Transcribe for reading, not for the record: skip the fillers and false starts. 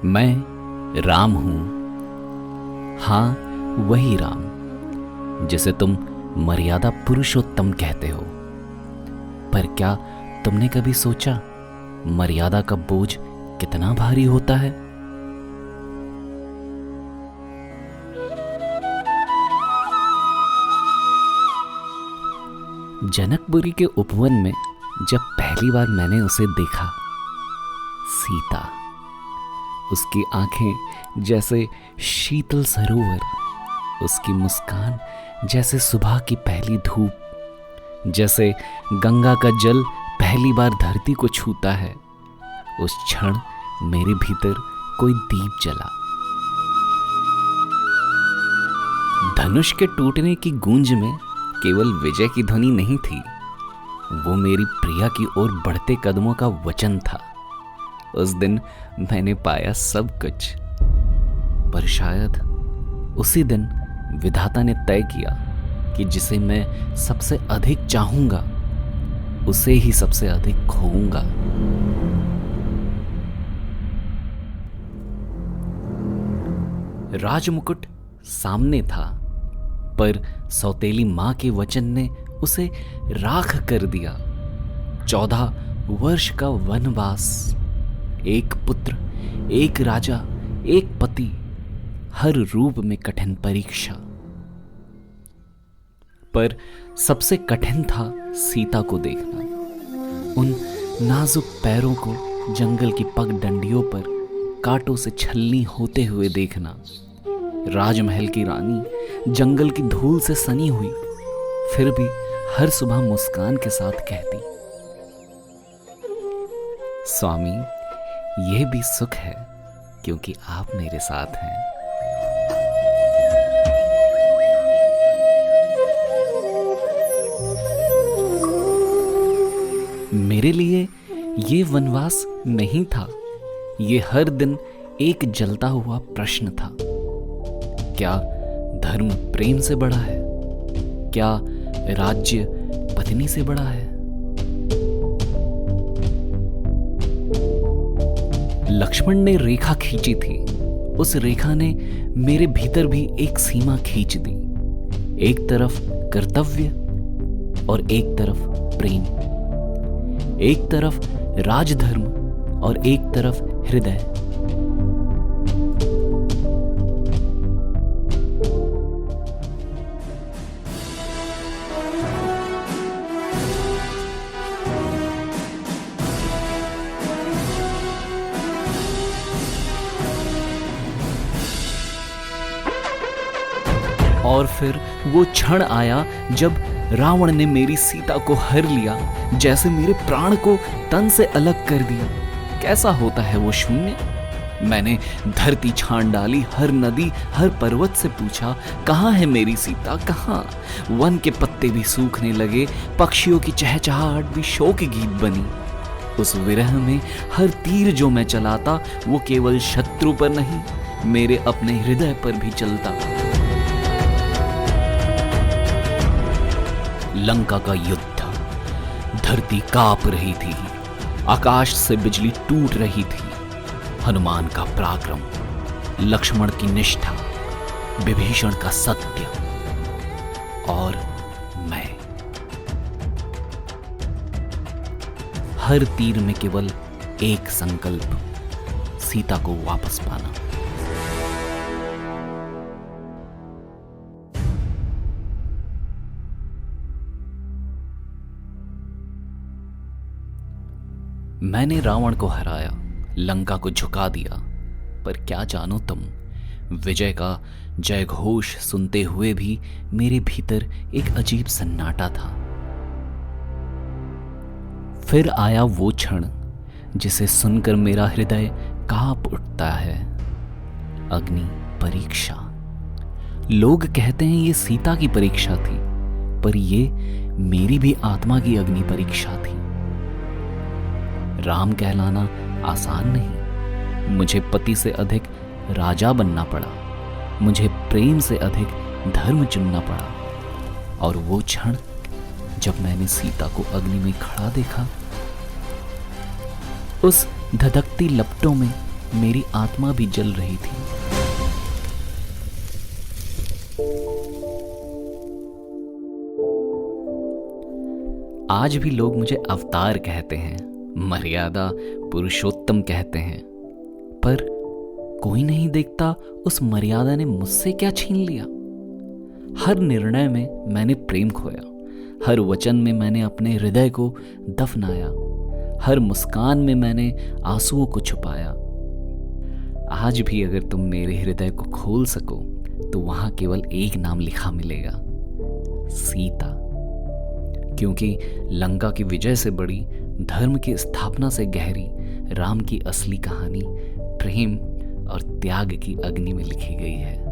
मैं राम हूं। हाँ, वही राम जिसे तुम मर्यादा पुरुषोत्तम कहते हो। पर क्या तुमने कभी सोचा मर्यादा का बोझ कितना भारी होता है? जनकपुरी के उपवन में जब पहली बार मैंने उसे देखा, सीता, उसकी आंखें जैसे शीतल सरोवर, उसकी मुस्कान जैसे सुबह की पहली धूप, जैसे गंगा का जल पहली बार धरती को छूता है। उस क्षण मेरे भीतर कोई दीप जला। धनुष के टूटने की गूंज में केवल विजय की ध्वनि नहीं थी, वो मेरी प्रिया की ओर बढ़ते कदमों का वचन था। उस दिन मैंने पाया सब कुछ, पर शायद उसी दिन विधाता ने तय किया कि जिसे मैं सबसे अधिक चाहूंगा उसे ही सबसे अधिक खोऊंगा। राजमुकुट सामने था, पर सौतेली मां के वचन ने उसे राख कर दिया। 14 वर्ष का वनवास, एक पुत्र, एक राजा, एक पति, हर रूप में कठिन परीक्षा। पर सबसे कठिन था सीता को देखना, उन नाजुक पैरों को जंगल की पगडंडियों पर कांटों से छलनी होते हुए देखना। राजमहल की रानी जंगल की धूल से सनी हुई, फिर भी हर सुबह मुस्कान के साथ कहती, स्वामी, यह भी सुख है क्योंकि आप मेरे साथ हैं। मेरे लिए ये वनवास नहीं था, ये हर दिन एक जलता हुआ प्रश्न था। क्या धर्म प्रेम से बड़ा है? क्या राज्य पत्नी से बड़ा है? लक्ष्मण ने रेखा खींची थी, उस रेखा ने मेरे भीतर भी एक सीमा खींच दी। एक तरफ कर्तव्य और एक तरफ प्रेम, एक तरफ राजधर्म और एक तरफ हृदय। और फिर वो क्षण आया जब रावण ने मेरी सीता को हर लिया, जैसे मेरे प्राण को तन से अलग कर दिया। कैसा होता है वो शून्य? मैंने धरती छान डाली, हर नदी, हर पर्वत से पूछा, कहाँ है मेरी सीता, कहाँ? वन के पत्ते भी सूखने लगे, पक्षियों की चहचहाहट भी शोक गीत बनी। उस विरह में हर तीर जो मैं चलाता, वो केवल शत्रु पर नहीं, मेरे अपने हृदय पर भी चलता। लंका का युद्ध, धरती कांप रही थी, आकाश से बिजली टूट रही थी। हनुमान का पराक्रम, लक्ष्मण की निष्ठा, विभीषण का सत्य, और मैं। हर तीर में केवल एक संकल्प, सीता को वापस पाना। मैंने रावण को हराया, लंका को झुका दिया, पर क्या जानो तुम, विजय का जय घोष सुनते हुए भी मेरे भीतर एक अजीब सन्नाटा था। फिर आया वो क्षण जिसे सुनकर मेरा हृदय कांप उठता है, अग्नि परीक्षा। लोग कहते हैं ये सीता की परीक्षा थी, पर ये मेरी भी आत्मा की अग्नि परीक्षा थी। राम कहलाना आसान नहीं, मुझे पति से अधिक राजा बनना पड़ा, मुझे प्रेम से अधिक धर्म चुनना पड़ा। और वो क्षण जब मैंने सीता को अग्नि में खड़ा देखा, उस धधकती लपटों में मेरी आत्मा भी जल रही थी। आज भी लोग मुझे अवतार कहते हैं, मर्यादा पुरुषोत्तम कहते हैं, पर कोई नहीं देखता उस मर्यादा ने मुझसे क्या छीन लिया। हर निर्णय में मैंने प्रेम खोया, हर वचन में मैंने अपने हृदय को दफनाया, हर मुस्कान में मैंने आंसुओं को छुपाया। आज भी अगर तुम मेरे हृदय को खोल सको तो वहां केवल एक नाम लिखा मिलेगा, सीता। क्योंकि लंका की विजय से बड़ी, धर्म की स्थापना से गहरी राम की असली कहानी प्रेम और त्याग की अग्नि में लिखी गई है।